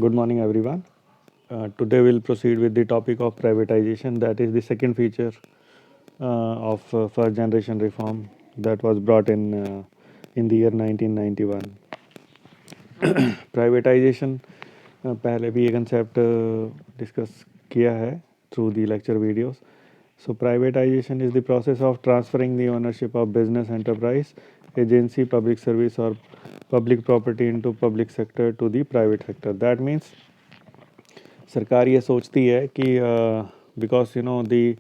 Good morning, everyone. Today we'll proceed with the topic of privatization. That is the second feature of first generation reform that was brought in the year 1991. Privatization पहले भी ये concept discuss किया है through the lecture videos. So privatization is the process of transferring the ownership of business enterprise, agency, public service or public property into public sector to the private sector. That means सरकार ये सोचती है कि because the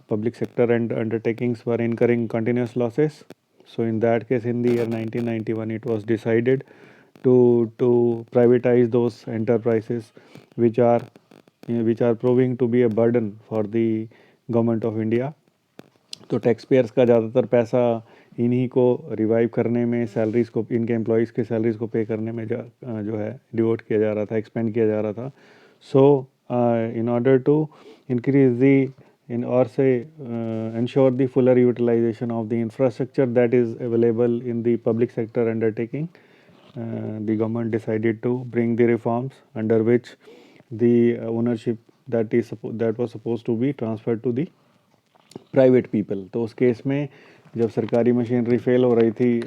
public sector and undertakings were incurring continuous losses. So in that case, in the year 1991, it was decided to privatize those enterprises which are proving to be a burden for the government of India. तो tax payers का ज़्यादातर पैसा इन्हीं को revive करने में, salaries को, इनके एम्प्लॉयज़ के सैलरीज को पे करने में जो है डिवोट किया जा रहा था, एक्सपेंड किया जा रहा था. सो in order to increase the in or say ensure the fuller utilization of the infrastructure that is available in the public sector undertaking, the government decided to bring the reforms under which the ownership that was supposed to be transferred to the private people. तो उस case में जब सरकारी machinery fail हो रही थी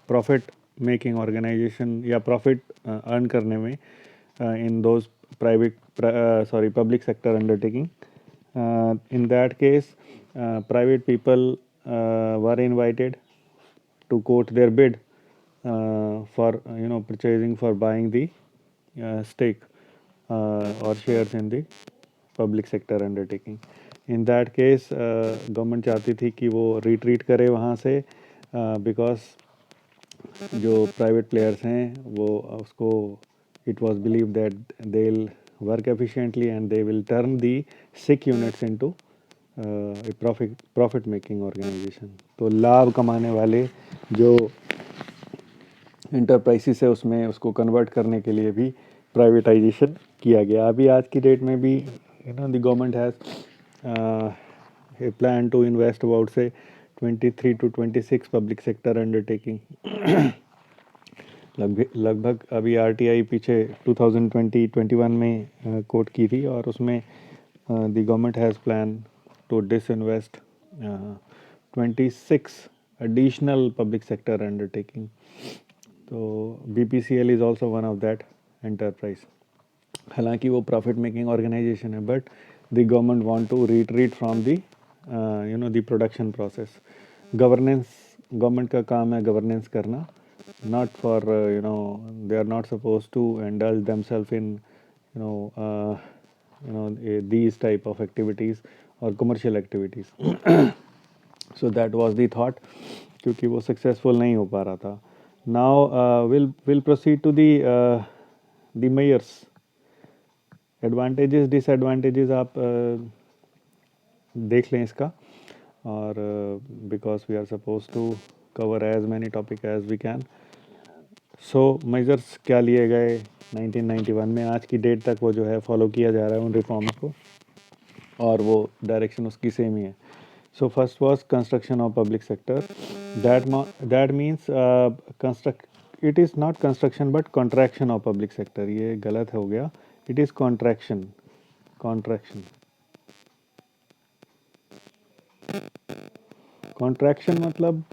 profit making organisation या profit earn करने में in those public sector undertaking, in that case private people were invited to quote their bid for purchasing, for buying the stake or shares in the public sector undertaking. In that case government चाहती थी कि वो retreat करे वहाँ से because जो private players हैं वो उसको it was believed that they'll work efficiently and they will turn the sick units into a profit making organization. तो लाभ कमाने वाले जो इंटरप्राइजेस है उसमें उसको कन्वर्ट करने के लिए भी प्राइवेटाइजेशन किया गया. अभी आज की डेट में भी the government has a plan to invest about से 23 to 26 पब्लिक सेक्टर अंडरटेकिंग. लगभग अभी आरटीआई पीछे 2020-21 में कोट की थी और उसमें the government has plan to disinvest 26 additional public sector undertaking. तो BPCL is also one of that enterprise. हालांकि वो प्रॉफिट मेकिंग ऑर्गेनाइजेशन है but the government want to retreat from the the production process. Governance, government का काम है governance करना, not for they are not supposed to indulge themselves in these type of activities or commercial activities. So that was the thought, क्योंकि वो successful नहीं हो पा रहा था. Now we'll proceed to the mayors. Advantages, disadvantages आप देख लें इसका, और because we are supposed to cover as many topic as we can. So measures क्या लिए गए 1991 में, आज की डेट तक वो जो है फॉलो किया जा रहा है उन रिफॉर्म्स को, और वो डायरेक्शन उसकी सेम ही है. So first was construction of public sector. That means it is not construction but contraction of public sector. ये गलत हो गया, इट इज़ कॉन्ट्रैक्शन. कॉन्ट्रैक्शन मतलब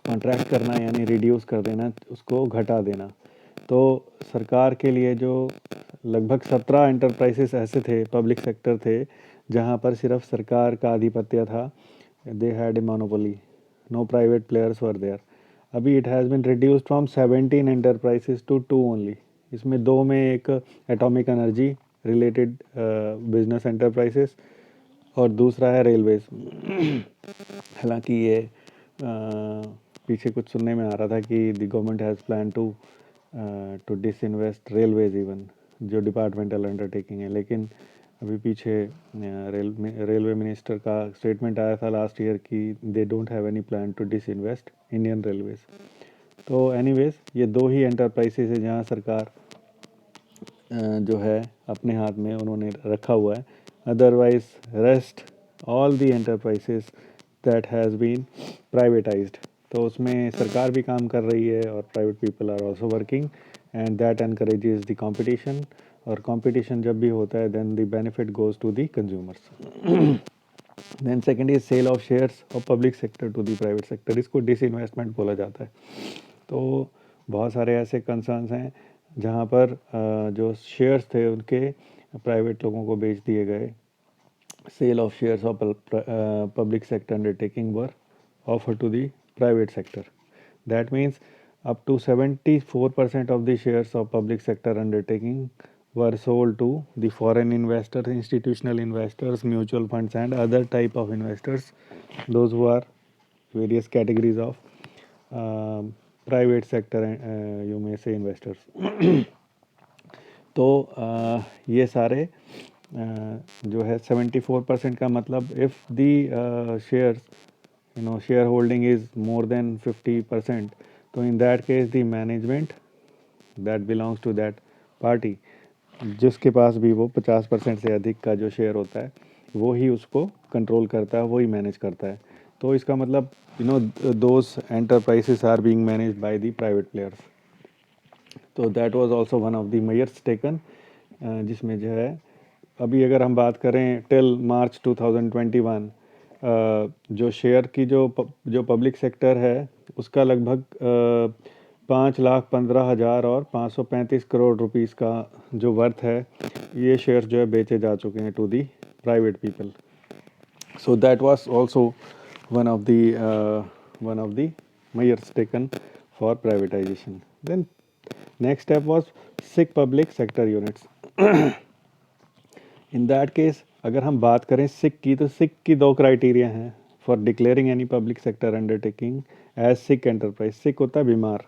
कॉन्ट्रैक्ट करना यानी रिड्यूस कर देना, उसको घटा देना. तो सरकार के लिए जो लगभग 17 एंटरप्राइजेस ऐसे थे, पब्लिक सेक्टर थे, जहां पर सिर्फ सरकार का आधिपत्य था. They had a monopoly, no private players were there. अभी it has been reduced from 17 enterprises to 2 only. इसमें 2 में एक atomic energy related business enterprises और दूसरा है रेलवेज. हालांकि ये पीछे कुछ सुनने में आ रहा था कि the government has plan to disinvest railways even, जो डिपार्टमेंटल अंडरटेकिंग है. लेकिन अभी पीछे रेलवे मिनिस्टर का स्टेटमेंट आया था लास्ट ईयर कि they don't have any plan to disinvest Indian railways. तो एनीवेज ये 2 ही एंटरप्राइजेस है जहाँ सरकार जो है अपने हाथ में उन्होंने रखा हुआ है. Otherwise rest all the enterprises that has been privatised. तो उसमें सरकार भी काम कर रही है और private people are also working and that encourages the competition, और competition जब भी होता है then the benefit goes to the consumers. Then second is sale of shares of public sector to the private sector, इसको disinvestment बोला जाता है. तो बहुत सारे ऐसे कंसर्न्स हैं जहाँ पर जो शेयर्स थे उनके प्राइवेट लोगों को बेच दिए गए. Sale of shares of public sector undertaking were offered to the private sector. That means up to 74% of the shares of public sector undertaking were sold to the foreign investors, institutional investors, mutual funds and other type of investors, those who are various categories of private sector you may say investors. तो ये सारे जो है 74% का मतलब if the shares share holding is more than 50%, तो in that case the management that belongs to that party, जिसके पास भी वो 50% से अधिक का जो शेयर होता है वो ही उसको कंट्रोल करता है, वो ही मैनेज करता है. तो इसका मतलब those enterprises are being managed by the private players. तो that was also one of the measures taken, जिसमें जो है अभी अगर हम बात करें टिल मार्च 2021 जो शेयर की जो पब्लिक सेक्टर है उसका लगभग 5,15,000 और 535 करोड़ रुपीस का जो वर्थ है, ये शेयर जो है बेचे जा चुके हैं to the private people. So that was also one of the measures taken for privatisation. Then next step was sick public sector units. In that case अगर हम बात करें सिक की, तो सिक की दो क्राइटेरिया हैं for declaring any public sector undertaking as sick enterprise. Sick होता है बीमार.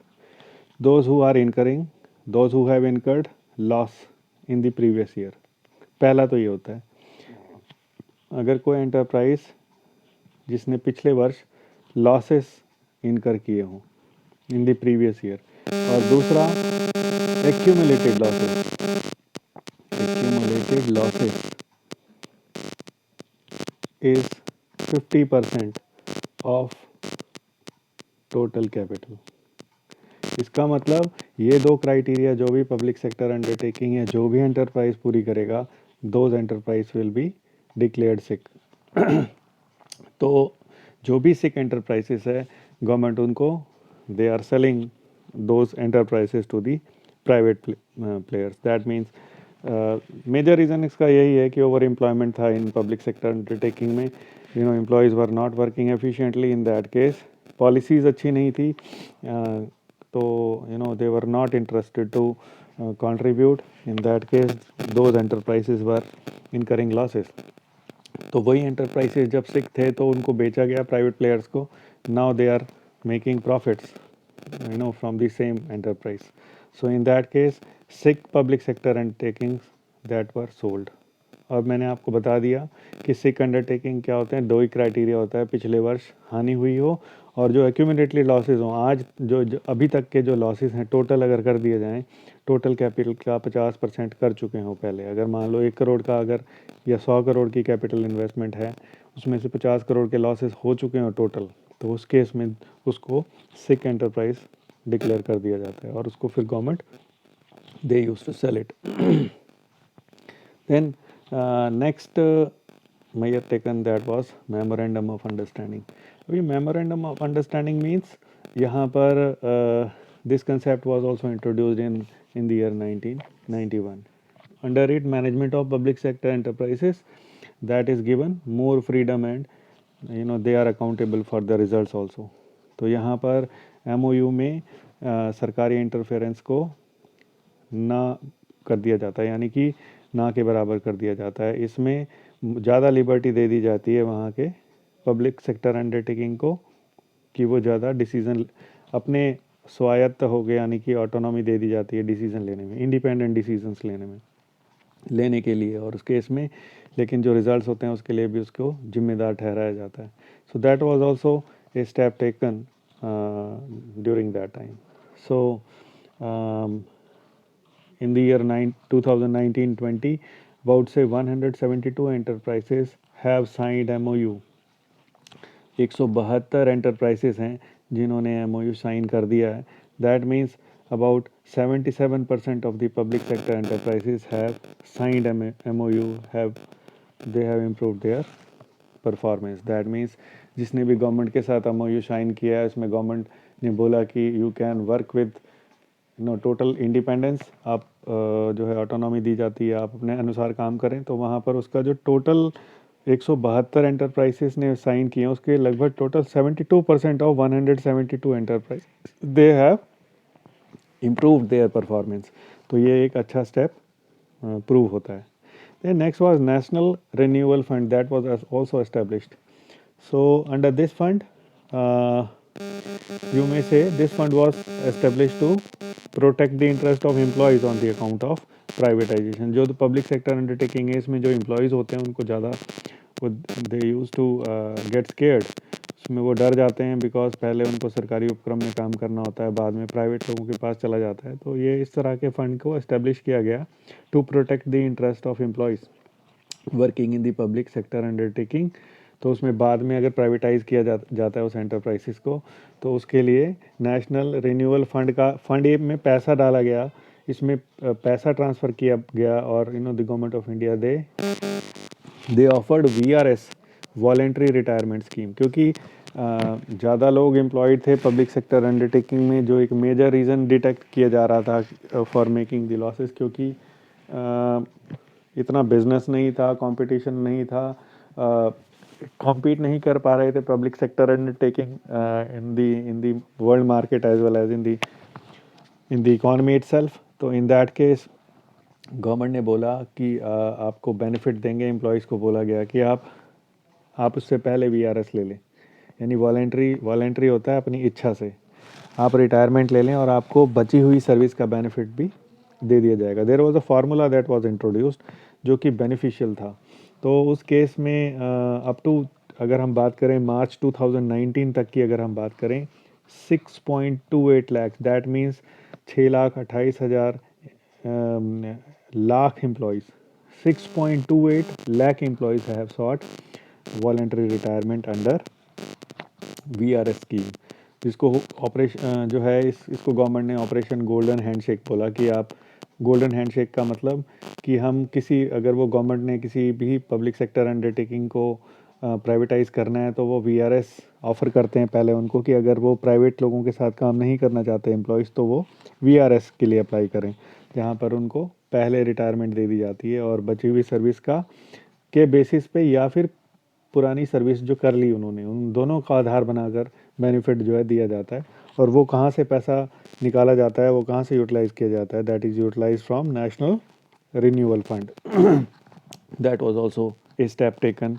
Those who have incurred loss in the previous year. पहला तो ये होता है अगर कोई एंटरप्राइज जिसने पिछले वर्ष लॉसेस इनकर किए हों इन द प्रीवियस ईयर. और दूसरा accumulated losses is 50% of total capital. इसका मतलब ये दो क्राइटेरिया जो भी पब्लिक सेक्टर अंडरटेकिंग है, जो भी एंटरप्राइज पूरी करेगा, those enterprise will be declared sick. तो जो भी सिक एंटरप्राइजेस है गवर्नमेंट उनको they are selling those enterprises to the private players. That means major reason इसका यही है कि ओवर एम्प्लॉयमेंट था इन पब्लिक सेक्टर अंडरटेकिंग में. Employees were not working efficiently. In that case policies अच्छी नहीं थी, तो they were not interested to contribute. In that case those enterprises were incurring losses. तो वही एंटरप्राइजेस जब सिक थे तो उनको बेचा गया प्राइवेट प्लेयर्स को. Now they are making profits from the same enterprise. So in that case sick public sector undertakings that were sold. और मैंने आपको बता दिया कि सिक अंडरटेकिंग क्या होते हैं. दो ही क्राइटेरिया होता है, पिछले वर्ष हानि हुई हो और जो एक्यूमुलेटली लॉसेज हों. आज जो अभी तक के जो लॉसेज हैं टोटल अगर कर दिए जाएं, टोटल कैपिटल का 50% कर चुके हों पहले. अगर मान लो 1 करोड़ का अगर या 100 करोड़ की कैपिटल इन्वेस्टमेंट है, उसमें से 50 करोड़ के लॉसेज हो चुके हों टोटल, तो उस केस में उसको सिक एंटरप्राइज डिक्लेयर कर दिया जाता है और उसको फिर government they used to sell it. Then next measure taken, that was memorandum of understanding. अभी memorandum of understanding means यहाँ पर this concept was also introduced in the year 1991. Under it, management of public sector enterprises that is given more freedom and they are accountable for the results also. तो यहाँ पर MOU में सरकारी interference को ना कर दिया जाता है, यानी कि ना के बराबर कर दिया जाता है. इसमें ज़्यादा लिबर्टी दे दी जाती है वहाँ के पब्लिक सेक्टर अंडरटेकिंग को कि वो ज़्यादा डिसीज़न अपने स्वायत्त हो गए, यानी कि ऑटोनॉमी दे दी जाती है डिसीज़न लेने में, इंडिपेंडेंट डिसीजंस लेने के लिए. और उस केस में लेकिन जो रिजल्ट्स होते हैं उसके लिए भी उसको जिम्मेदार ठहराया जाता है. सो that was also a step taken during that time. So in the year 2019-20, about say 172 enterprises have signed MOU. 172 enterprises हैं जिन्होंने MOU साइन कर दिया है. That means about 77% of the public sector enterprises have signed MOU, they have improved their performance. That means जिसने भी government के साथ MOU sign किया है उसमें गवर्नमेंट ने बोला कि you can work with total independence. आप जो है ऑटोनॉमी दी जाती है, आप अपने अनुसार काम करें. तो वहाँ पर उसका जो टोटल 172 एंटरप्राइजेस ने साइन किए हैं उसके लगभग total 72% of 172 enterprise they have improved their performance. तो ये एक अच्छा स्टेप प्रूव होता है. Then next was National Renewal Fund that was also established. So under this fund, you may say this fund was established to protect the interest of employees on the account of privatization. जो public sector undertaking है इसमें जो employees होते हैं उनको ज़्यादा they used to get scared. उसमें वो डर जाते हैं बिकॉज पहले उनको सरकारी उपक्रम में काम करना होता है, बाद में प्राइवेट लोगों के पास चला जाता है. तो ये इस तरह के फ़ंड को एस्टेब्लिश किया गया to protect the interest of employees working in the public sector undertaking. तो उसमें बाद में अगर प्राइवेटाइज़ किया जाता है उस एंटरप्राइजेस को तो उसके लिए नेशनल रिन्यूअल फंड में पैसा डाला गया, इसमें पैसा ट्रांसफ़र किया गया और the government of India they offered VRS voluntary retirement scheme. क्योंकि ज़्यादा लोग एम्प्लॉयड थे पब्लिक सेक्टर अंडरटेकिंग में, जो एक मेजर रीज़न डिटेक्ट किया जा रहा था फॉर मेकिंग द लॉसेस, क्योंकि इतना बिजनेस नहीं था, कंपटीशन नहीं था, कॉम्पीट नहीं कर पा रहे थे public sector undertaking in the world market as well as in the economy itself. तो इन दैट केस गवर्नमेंट ने बोला कि आपको बेनिफिट देंगे. एम्प्लॉयज़ को बोला गया कि आप उससे पहले VRS ले लें, यानी वॉलेंट्री होता है अपनी इच्छा से. आप रिटायरमेंट ले लें और आपको बची हुई सर्विस का बेनिफिट भी दे दिया जाएगा. There was a formula that was introduced जो कि बेनिफिशियल था. तो उस केस में अप टू अगर हम बात करें मार्च 2019 तक की अगर हम बात करें 6.28 lakh, that means 6,28,000 lakh employees, 6.28 lakh employees have sought voluntary retirement under VRS scheme, जिसको ऑपरेशन जो है इसको गवर्नमेंट ने ऑपरेशन गोल्डन हैंडशेक बोला. कि आप गोल्डन हैंडशेक का मतलब कि हम अगर वो गवर्नमेंट ने किसी भी पब्लिक सेक्टर अंडरटेकिंग को प्राइवेटाइज़ करना है तो वो VRS ऑफ़र करते हैं पहले उनको कि अगर वो प्राइवेट लोगों के साथ काम नहीं करना चाहते एम्प्लॉयज़ तो वो VRS के लिए अप्लाई करें, जहाँ पर उनको पहले रिटायरमेंट दे दी जाती है और बची हुई सर्विस के बेसिस पे या फिर पुरानी सर्विस जो कर ली उन्होंने, उन दोनों का आधार बनाकर बेनिफिट जो है दिया जाता है. और वो कहाँ से पैसा निकाला जाता है, वो कहाँ से यूटिलाइज़ किया जाता है, that is utilise from national renewal fund. That was also a step taken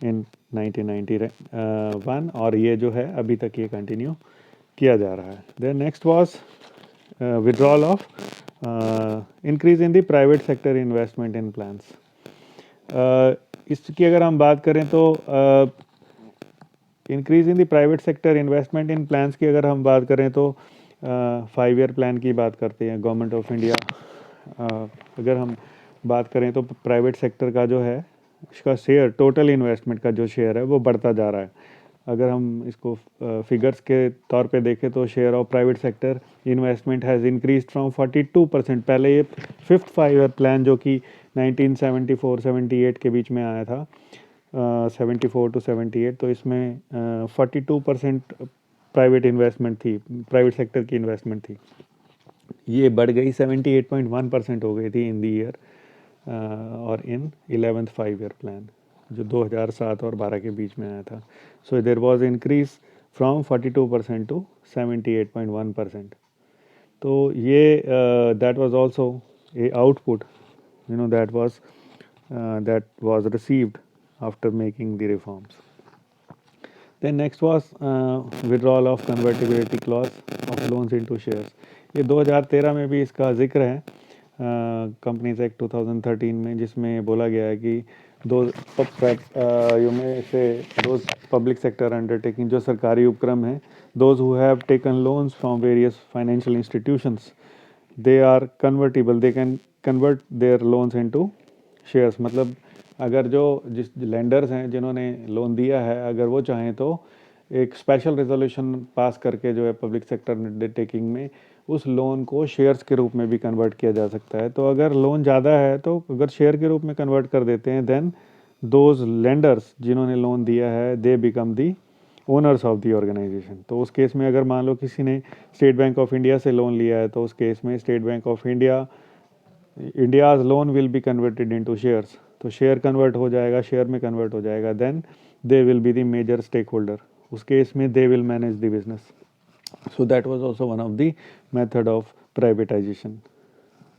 in 1991 और ये जो है अभी तक ये कंटिन्यू किया जा रहा है. Then next was withdrawal of increase in the private sector investment in plans. इसकी अगर हम बात करें तो increase in the private sector investment in plans की अगर हम बात करें तो 5 ईयर प्लान की बात करते हैं गवर्नमेंट ऑफ इंडिया. अगर हम बात करें तो प्राइवेट सेक्टर का जो है इसका शेयर, टोटल इन्वेस्टमेंट का जो शेयर है वो बढ़ता जा रहा है. अगर हम इसको फिगर्स के तौर पे देखें तो share of private sector investment has increase from 42%. पहले ये 5th 5 ईयर प्लान जो कि 1974-78 के बीच में आया था, 74 to 78, तो इसमें 42% प्राइवेट इन्वेस्टमेंट थी, प्राइवेट सेक्टर की इन्वेस्टमेंट थी. ये बढ़ गई 78.1% हो गई थी इन दी ईयर और इन 11th 5 ईयर प्लान जो 2007 और 12 के बीच में आया था. So there was increase from 42% to 78.1%. तो ये that was also a output that was received after making the reforms. Then next was withdrawal of convertibility clause of loans into shares. ये 2013 में भी इसका जिक्र है कंपनीज एक्ट 2013 में, जिसमें बोला गया है कि दो पब्लिक सेक्टर अंडरटेकिंग जो सरकारी उपक्रम है, those who have taken loans from various financial institutions, they are convertible, they can convert their loans into shares. मतलब अगर जिस लेंडर्स हैं जिन्होंने लोन दिया है, अगर वो चाहें तो एक स्पेशल रेजोल्यूशन पास करके जो है पब्लिक सेक्टर अंडरटेकिंग में उस लोन को शेयर्स के रूप में भी कन्वर्ट किया जा सकता है। तो अगर लोन ज़्यादा है तो अगर शेयर के रूप में कन्वर्ट कर देते हैं, देन दोज लेंडर्स जिन्होंने लोन दिया है they become the owners of the organisation. तो उस केस में अगर मान लो किसी ने स्टेट बैंक ऑफ इंडिया से लोन लिया है तो उस केस में State Bank of India's loan will be converted into shares. तो शेयर कन्वर्ट हो जाएगा, शेयर में कन्वर्ट हो जाएगा, then they will be the major stakeholder. उस केस में they will manage the business. So that was also one of the method of privatization.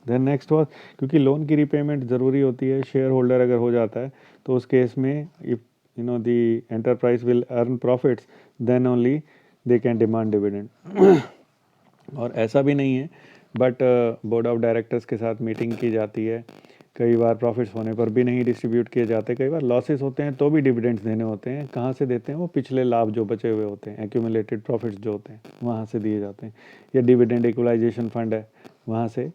Then next was, क्योंकि loan की repayment ज़रूरी होती है, शेयर होल्डर अगर हो जाता है तो उस केस में if you know the enterprise will earn profits then only they can demand dividend. और ऐसा भी नहीं है, बट बोर्ड ऑफ डायरेक्टर्स के साथ मीटिंग की जाती है, कई बार प्रॉफिट्स होने पर भी नहीं डिस्ट्रीब्यूट किए जाते, कई बार लॉसेस होते हैं तो भी डिविडेंड्स देने होते हैं। कहाँ से देते हैं? वो पिछले लाभ जो बचे हुए होते हैं, एक्यूमुलेटेड प्रॉफिट्स जो होते हैं वहाँ से दिए जाते हैं। या डिविडेंड इक्वलाइजेशन फंड है, वहाँ से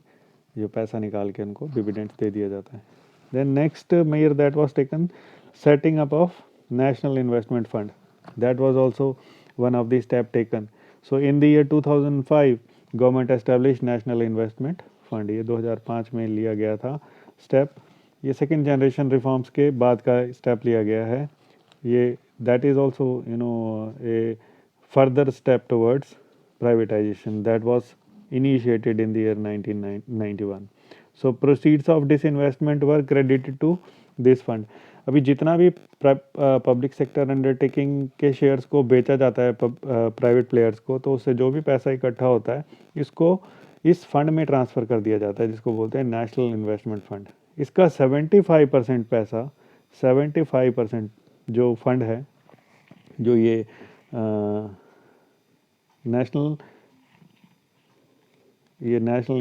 जो पैसा निकाल के उनको डिविडेंड्स दे दिया जाता है। Then next measure that was taken, setting up of national investment fund. That was also one of the step taken. So in the year 2005 government establish national investment fund. ये 2005 में लिया गया था स्टेप। ये second generation reforms के बाद का step लिया गया है। ये that is also a further step towards privatization that was initiated in the year 1991. So proceeds of this investment were credited to this fund. अभी जितना भी पब्लिक सेक्टर अंडरटेकिंग के शेयर्स को बेचा जाता है प्राइवेट प्लेयर्स को, तो उससे जो भी पैसा इकट्ठा होता है इसको इस फंड में ट्रांसफ़र कर दिया जाता है, जिसको बोलते हैं नेशनल इन्वेस्टमेंट फंड। इसका 75% पैसा, 75% जो फंड है, जो ये नेशनल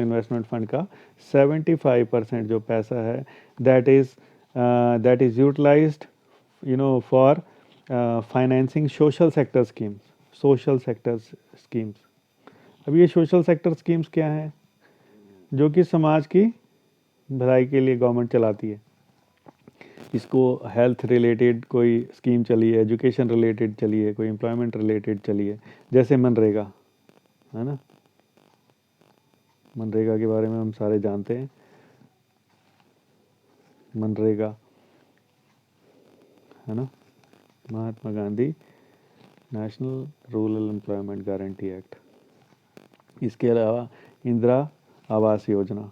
इन्वेस्टमेंट फंड का 75% जो पैसा है, that is utilised for financing social sector schemes. अब ये सोशल सेक्टर स्कीम्स क्या हैं? जो कि समाज की भलाई के लिए गवर्नमेंट चलाती है। इसको हेल्थ रिलेटेड कोई स्कीम चली है, एजुकेशन रिलेटेड चली है, कोई एम्प्लॉयमेंट रिलेटेड चली है, जैसे मनरेगा है ना। मनरेगा के बारे में हम सारे जानते हैं। मनरेगा है ना, Mahatma Gandhi national rural employment guarantee act. इसके अलावा इंदिरा आवास योजना,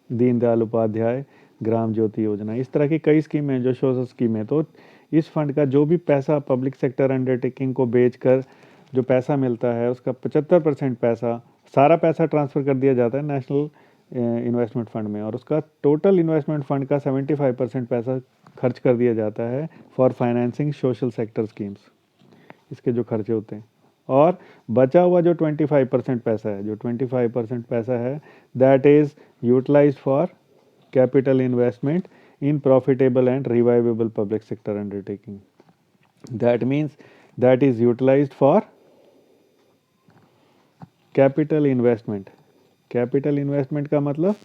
दीनदयाल उपाध्याय ग्राम ज्योति योजना, इस तरह की कई स्कीमें जो सोशल स्कीम है। तो इस फंड का जो भी पैसा पब्लिक सेक्टर अंडरटेकिंग को बेचकर जो पैसा मिलता है, उसका 75% पैसा, सारा पैसा ट्रांसफ़र कर दिया जाता है नेशनल इन्वेस्टमेंट फंड में, और उसका टोटल इन्वेस्टमेंट फंड का 75% पैसा खर्च कर दिया जाता है for financing social sector schemes, इसके जो खर्चे होते हैं। और बचा हुआ जो 25% पैसा है, जो 25% पैसा है, that is utilised for capital investment in profitable and revivable public sector undertaking. That means that is utilized for capital investment. Capital investment का मतलब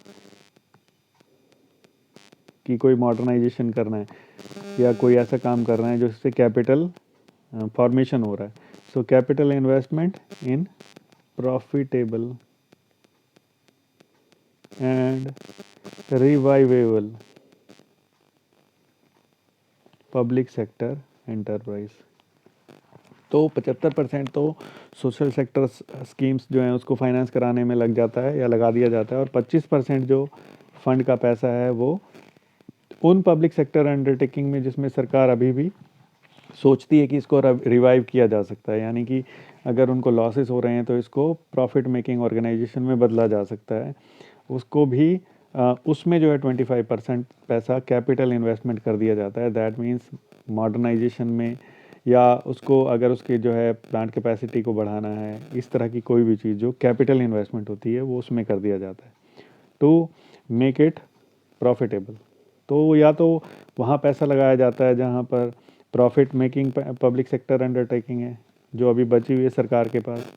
कि कोई मॉडर्नाइजेशन करना है या कोई ऐसा काम करना है जिससे कैपिटल फॉर्मेशन हो रहा है। So capital investment in profitable and revivable public sector enterprise. तो 75% तो सोशल सेक्टर स्कीम्स जो हैं उसको फाइनेंस कराने में लग जाता है या लगा दिया जाता है, और 25% जो फंड का पैसा है वो उन पब्लिक सेक्टर अंडरटेकिंग में जिसमें सरकार अभी भी सोचती है कि इसको रिवाइव किया जा सकता है, यानी कि अगर उनको लॉसेस हो रहे हैं तो इसको प्रॉफिट मेकिंग ऑर्गेनाइजेशन में बदला जा सकता है। उसको भी उसमें जो है 25% पैसा कैपिटल इन्वेस्टमेंट कर दिया जाता है। दैट मीन्स मॉडर्नाइजेशन में, या उसको अगर उसकी जो है प्लांट कैपेसिटी को बढ़ाना है, इस तरह की कोई भी चीज़ जो कैपिटल इन्वेस्टमेंट होती है वो उसमें कर दिया जाता है टू मेक इट प्रॉफिटेबल। तो या तो वहाँ पैसा लगाया जाता है जहाँ पर profit making public sector undertaking है, जो अभी बची हुई है सरकार के पास,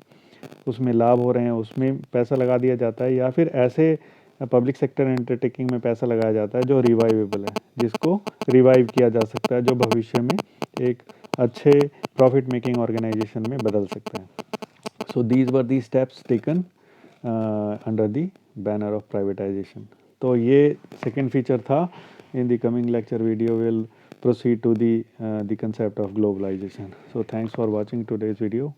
उसमें लाभ हो रहे हैं, उसमें पैसा लगा दिया जाता है, या फिर ऐसे पब्लिक सेक्टर अंडरटेकिंग में पैसा लगाया जाता है जो रिवाइवेबल है, जिसको रिवाइव किया जा सकता है, जो भविष्य में एक अच्छे प्रॉफिट मेकिंग ऑर्गेनाइजेशन में बदल सकते हैं. So these were the steps taken under the banner of privatization. तो ये second feature था. In the coming lecture video we'll proceed to the concept of globalization. So thanks for watching today's video.